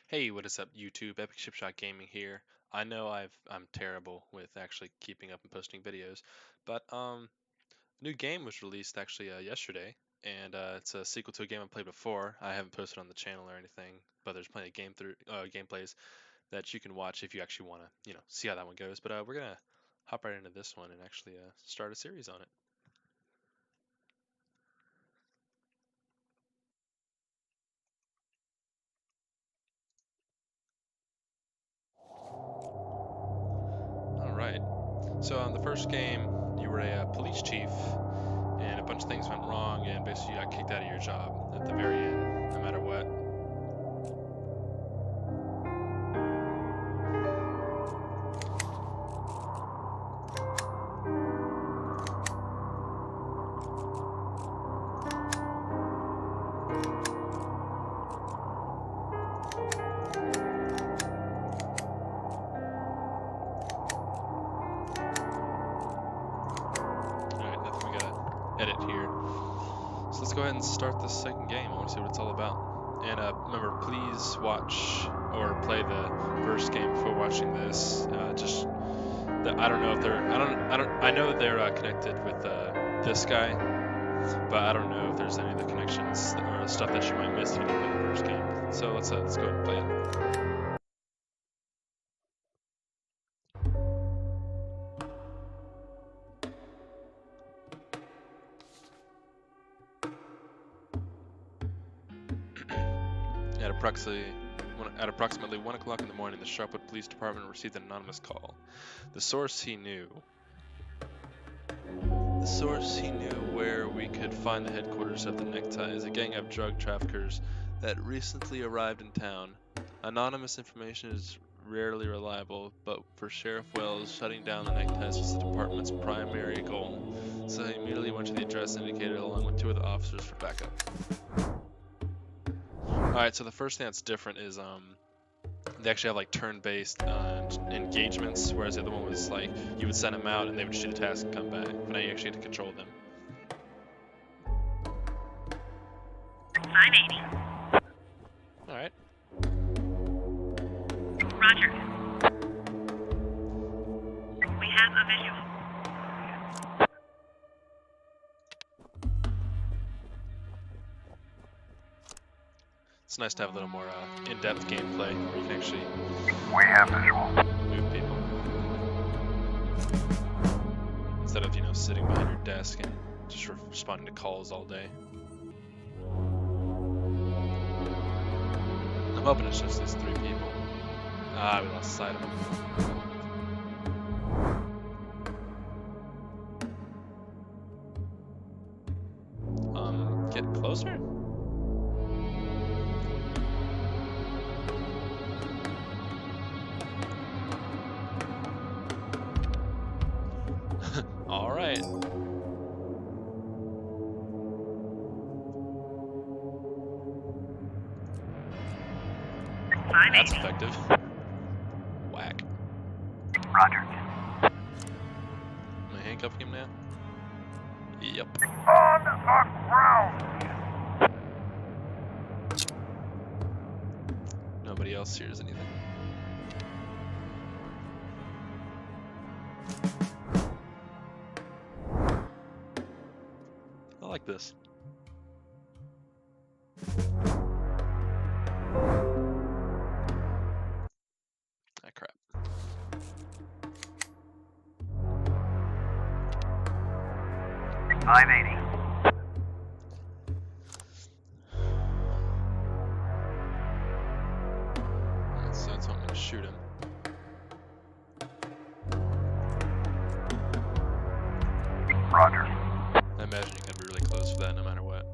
Hey, what is up, YouTube? Epic Chipshot Gaming here. I know I'm terrible with actually keeping up and posting videos, but a new game was released actually yesterday, and it's a sequel to a game I played before. I haven't posted on the channel or anything, but there's plenty of gameplays that you can watch if you actually want to, see how that one goes. But we're gonna hop right into this one and actually start a series on it. All right. So the first game, you were a police chief and a bunch of things went wrong, and basically you got kicked out of your job at the very end, no matter what. Alright, nothing we gotta edit here. So let's go ahead and start the second game. I want to see what it's all about. And remember, please watch or play the first game before watching this. I don't know if they're I know that they're connected with this guy, but I don't know if there's any of the connections or stuff that you might miss if you didn't play the first game. So let's go ahead and play it. At approximately 1 o'clock in the morning, the Sharpwood Police Department received an anonymous call. The source he knew where we could find the headquarters of the Neckties, a gang of drug traffickers that recently arrived in town. Anonymous information is rarely reliable, but for Sheriff Wells, shutting down the Neckties was the department's primary goal, so he immediately went to the address indicated along with 2 of the officers for backup. Alright, so the first thing that's different is they actually have like turn-based engagements, whereas the other one was like you would send them out and they would shoot a task and come back. But now you actually get to control them. 580. Alright. Roger. We have a visual. It's nice to have a little more in-depth gameplay where you can actually We have visual. move people. Instead of, sitting behind your desk and just responding to calls all day. I'm hoping it's just these 3 people. Ah, we lost sight of them. Get closer? All right. That's effective. Whack. Roger. Am I handcuffing him now? Yep. On the ground. Nobody else hears anything. I like this. Ah, crap. $580. Alright, so that's what I'm gonna shoot him. Roger. I imagine you're gonna be really close for that no matter what.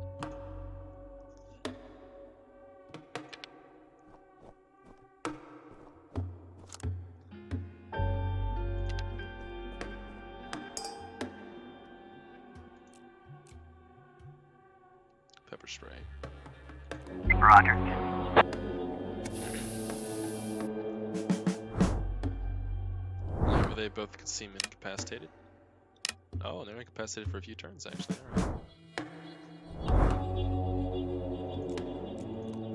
Pepper spray. Roger. Were they both seem incapacitated? Oh, they're incapacitated for a few turns actually.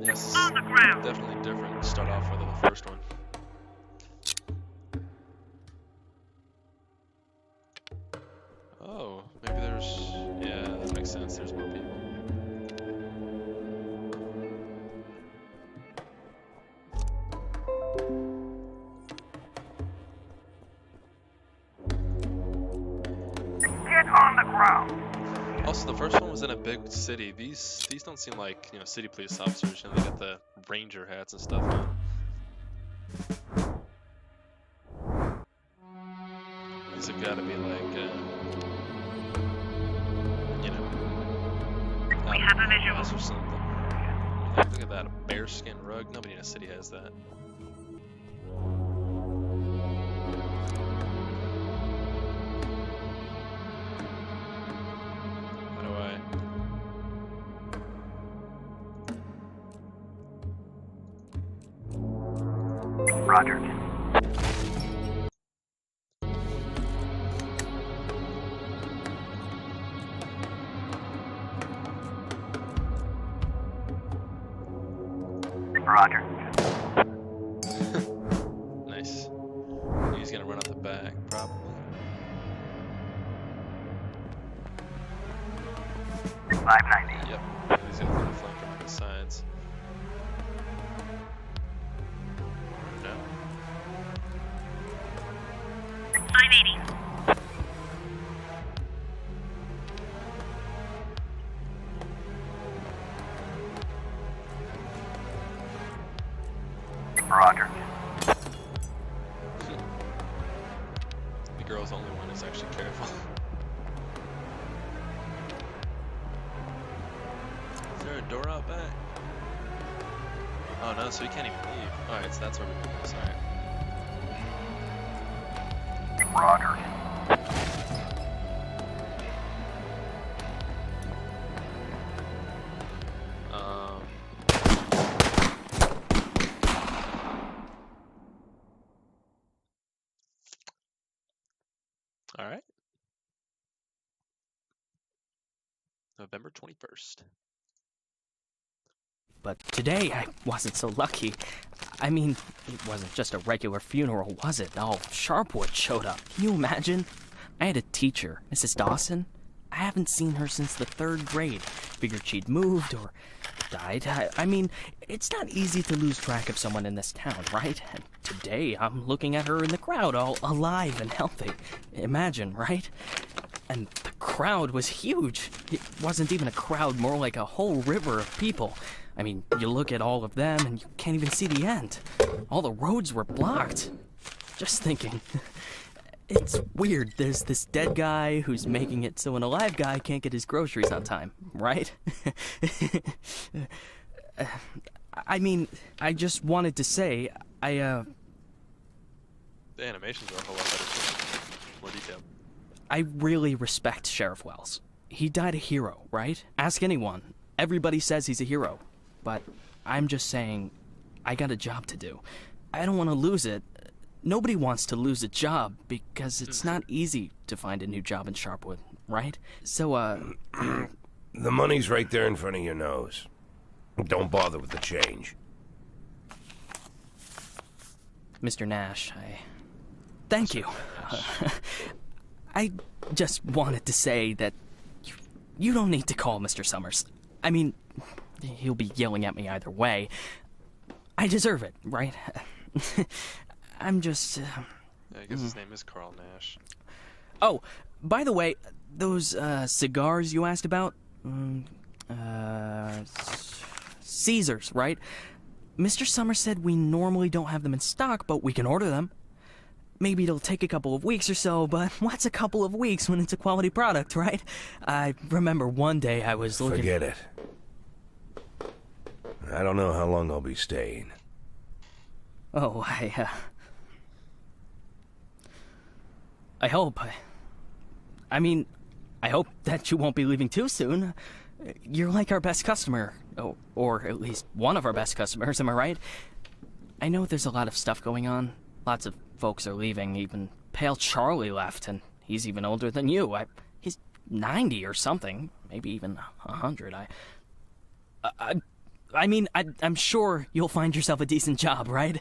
Alright. that's On the ground. definitely different to start off with than the first one. Oh, maybe there's... Yeah, that makes sense. There's more people. Get on the ground. Also, the first one was in a big city. These don't seem like, city police officers. They got the ranger hats and stuff on. These have got to be like, We have a visual. or something. Look at that, a bearskin rug. Nobody in a city has that. How do I? Roger. Roger. Nice. He's gonna run out the back, probably. $5.90. Yep. He's gonna try to flank him from the sides. No. $5.80. Roger. The girl's the only one who's actually careful. Is there a door out back? Oh no, so he can't even leave. Alright, so that's where we do this. Alright. Roger. Alright. November 21st. But today I wasn't so lucky. I mean, it wasn't just a regular funeral, was it? All Sharpwood showed up. Can you imagine? I had a teacher, Mrs. Dawson. I haven't seen her since the 3rd grade. Figured she'd moved or died. I mean, it's not easy to lose track of someone in this town, right? And today I'm looking at her in the crowd, all alive and healthy. Imagine, right? And the crowd was huge. It wasn't even a crowd, more like a whole river of people. I mean, you look at all of them and you can't even see the end. All the roads were blocked. Just thinking. It's weird. There's this dead guy who's making it so an alive guy can't get his groceries on time, right? I mean, I just wanted to say, The animations are a whole lot better too. More detailed. I really respect Sheriff Wells. He died a hero, right? Ask anyone. Everybody says he's a hero. But I'm just saying, I got a job to do. I don't want to lose it. Nobody wants to lose a job because it's not easy to find a new job in Sharpwood, right? So, The money's right there in front of your nose. Don't bother with the change. Mr. Nash, thank you. I just wanted to say that you don't need to call Mr. Summers. I mean, he'll be yelling at me either way. I deserve it, right? I'm just... Yeah, I guess his name is Carl Nash. Oh, by the way, those cigars you asked about? Caesars, right? Mr. Summers said we normally don't have them in stock, but we can order them. Maybe it'll take a couple of weeks or so, but what's a couple of weeks when it's a quality product, right? I remember one day I was looking... Forget it. I don't know how long I'll be staying. Oh, I hope. I mean, I hope that you won't be leaving too soon. You're like our best customer. Or at least one of our best customers, am I right? I know there's a lot of stuff going on. Lots of folks are leaving. Even Pale Charlie left, and he's even older than you. He's 90 or something. Maybe even 100. I mean, I'm sure you'll find yourself a decent job, right?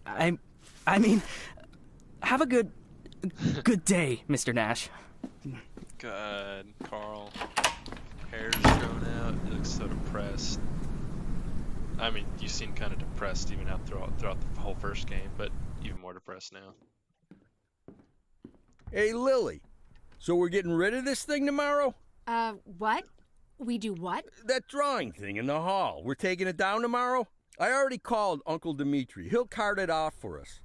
I mean, have a good day, Mr. Nash. God, Carl. Hair's grown out. He looks so depressed. I mean, you seem kind of depressed even out throughout the whole first game, but even more depressed now. Hey, Lily. So we're getting rid of this thing tomorrow? What? We do what? That drawing thing in the hall. We're taking it down tomorrow? I already called Uncle Dimitri. He'll cart it off for us.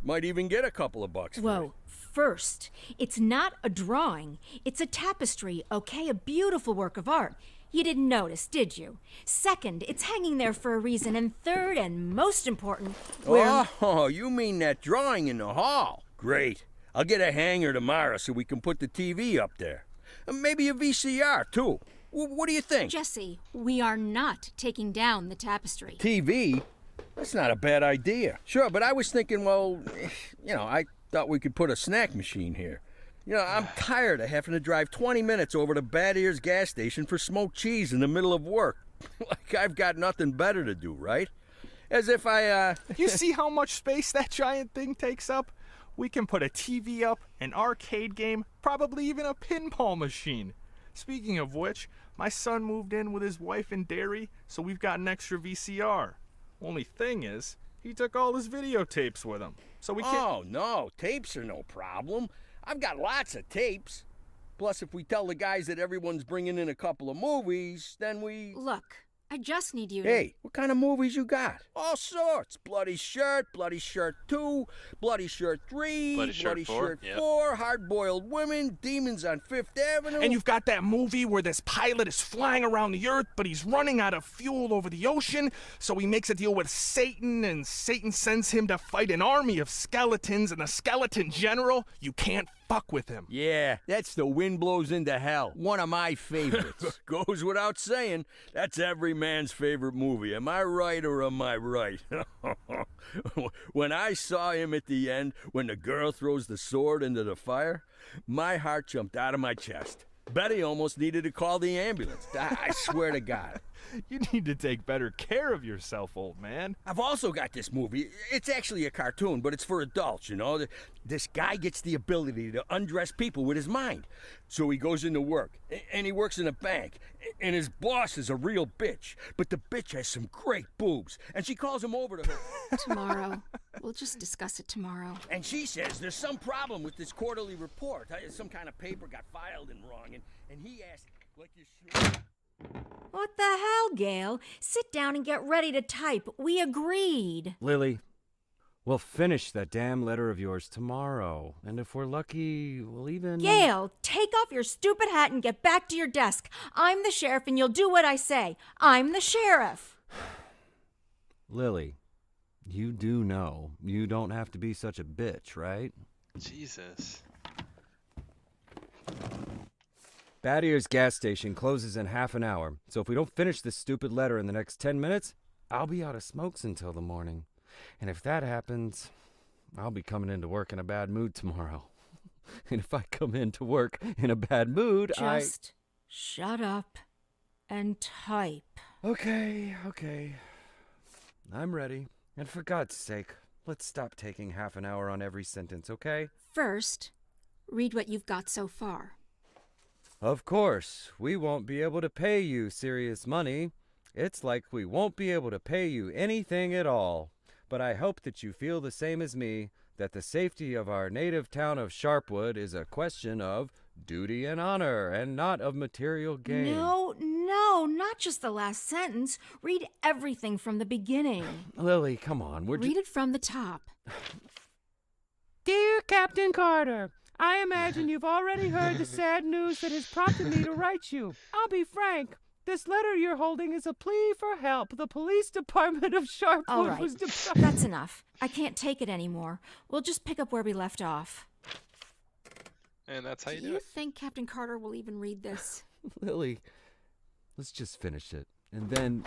Might even get a couple of bucks for it. Whoa. First, it's not a drawing. It's a tapestry, okay? A beautiful work of art. You didn't notice, did you? Second, it's hanging there for a reason. And third, and most important, we're... Oh, you mean that drawing in the hall? Great. I'll get a hanger tomorrow so we can put the TV up there. Maybe a VCR, too. What do you think? Jesse, we are not taking down the tapestry. TV? That's not a bad idea. Sure, but I was thinking, well, I thought we could put a snack machine here. I'm tired of having to drive 20 minutes over to Bad Ears gas station for smoked cheese in the middle of work. Like I've got nothing better to do, right? As if You see how much space that giant thing takes up? We can put a TV up, an arcade game, probably even a pinball machine. Speaking of which, my son moved in with his wife and dairy, so we've got an extra VCR. Only thing is, he took all his videotapes with him, so we can't... Oh, no, tapes are no problem. I've got lots of tapes. Plus, if we tell the guys that everyone's bringing in a couple of movies, then we... Look, I just need you to... Hey, what kind of movies you got? All sorts. Bloody Shirt 2, Bloody Shirt 3, Bloody Shirt 4, 4, Hard-Boiled Women, Demons on Fifth Avenue. And you've got that movie where this pilot is flying around the earth, but he's running out of fuel over the ocean, so he makes a deal with Satan, and Satan sends him to fight an army of skeletons, and the skeleton general, you can't fuck with him. Yeah, that's The Wind Blows into Hell. One of my favorites. Goes without saying, that's every man's favorite movie. Am I right or am I right? When I saw him at the end, when the girl throws the sword into the fire, my heart jumped out of my chest. Betty almost needed to call the ambulance. I swear to God. You need to take better care of yourself, old man. I've also got this movie. It's actually a cartoon, but it's for adults, This guy gets the ability to undress people with his mind. So he goes into work, and he works in a bank, and his boss is a real bitch. But the bitch has some great boobs, and she calls him over to her. Tomorrow. We'll just discuss it tomorrow. And she says there's some problem with this quarterly report. Some kind of paper got filed in wrong, and he asked, like you should... What the hell, Gail? Sit down and get ready to type. We agreed. Lily, we'll finish that damn letter of yours tomorrow. And if we're lucky, we'll even... Gail, take off your stupid hat and get back to your desk. I'm the sheriff and you'll do what I say. I'm the sheriff. Lily, you do know you don't have to be such a bitch, right? Jesus. Bad Ears gas station closes in half an hour, so if we don't finish this stupid letter in the next 10 minutes, I'll be out of smokes until the morning. And if that happens, I'll be coming into work in a bad mood tomorrow. And if I come into work in a bad mood, Just shut up and type. Okay. I'm ready. And for God's sake, let's stop taking half an hour on every sentence, okay? First, read what you've got so far. Of course, we won't be able to pay you serious money. It's like we won't be able to pay you anything at all. But I hope that you feel the same as me, that the safety of our native town of Sharpwood is a question of duty and honor, and not of material gain. No, not just the last sentence. Read everything from the beginning. Lily, come on. Read it from the top. Dear Captain Carter, I imagine you've already heard the sad news that has prompted me to write you. I'll be frank. This letter you're holding is a plea for help. The police department of Sharpwood All right, was deprived. that's enough. I can't take it anymore. We'll just pick up where we left off. And that's how you Do do you it. think Captain Carter will even read this? Lily, let's just finish it. And then...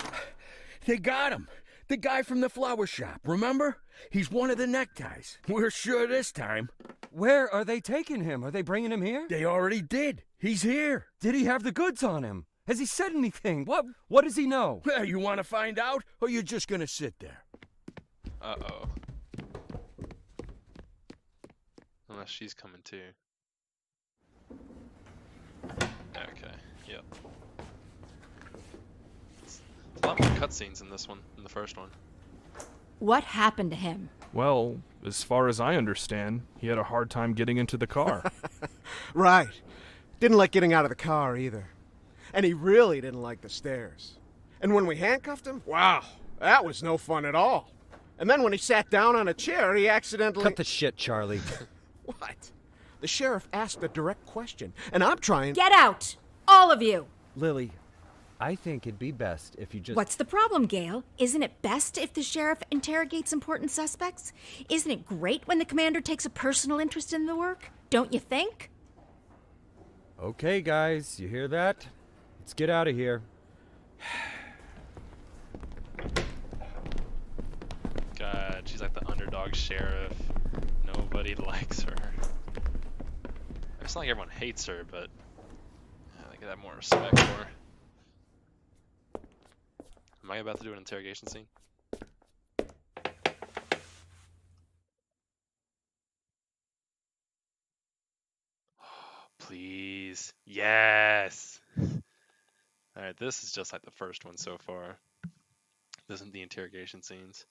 They got him. The guy from the flower shop, remember? He's one of the neckties. We're sure this time. Where are they taking him? Are they bringing him here? They already did. He's here. Did he have the goods on him? Has he said anything? What does he know? Well, you want to find out, or you're just gonna sit there? Uh-oh. Unless she's coming too. Okay, yep. There's a lot more cutscenes in this one than the first one. What happened to him? Well, as far as I understand, he had a hard time getting into the car. Right. Didn't like getting out of the car either. And he really didn't like the stairs. And when we handcuffed him, wow, that was no fun at all. And then when he sat down on a chair, he accidentally... Cut the shit, Charlie. What? The sheriff asked a direct question, and I'm trying... Get out! All of you! Lily, I think it'd be best if you just... What's the problem, Gail? Isn't it best if the sheriff interrogates important suspects? Isn't it great when the commander takes a personal interest in the work? Don't you think? Okay, guys, you hear that? Let's get out of here. God, she's like the underdog sheriff. Nobody likes her. It's not like everyone hates her, but I could have more respect for her. Am I about to do an interrogation scene? Please. Yes! Alright, this is just like the first one so far. This isn't the interrogation scenes.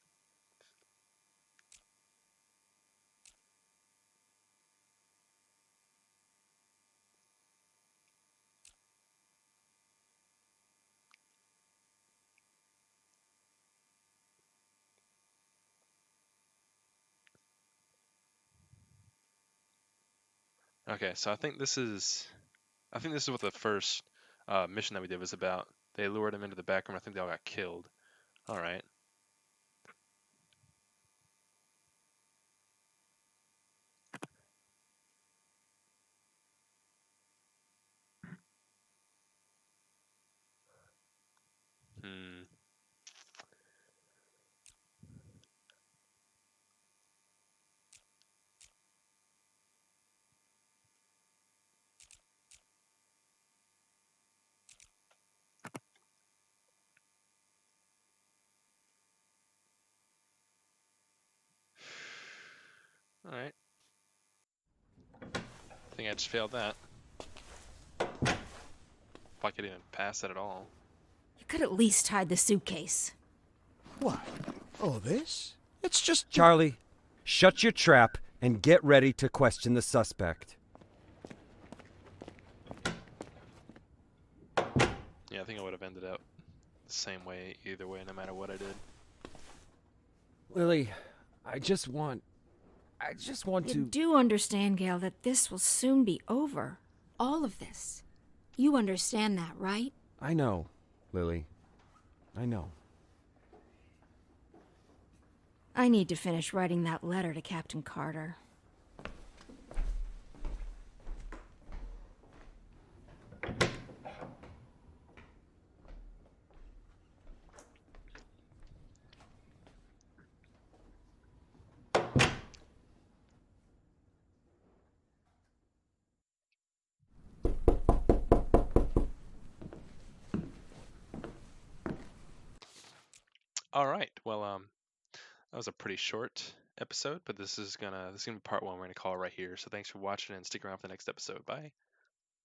Okay, so I think this is what the first mission that we did was about. They lured him into the back room. I think they all got killed. All right. All right. I think I just failed that. If I could even pass it at all. You could at least hide the suitcase. What? Oh, this? It's just... Charlie, shut your trap and get ready to question the suspect. Yeah, I think I would have ended up the same way either way, no matter what I did. Lily, I just want You to... do understand, Gail, that this will soon be over. All of this. You understand that, right? I know, Lily. I know. I need to finish writing that letter to Captain Carter. All right. Well, that was a pretty short episode, but this is gonna be part one. We're gonna call it right here. So thanks for watching and stick around for the next episode. Bye.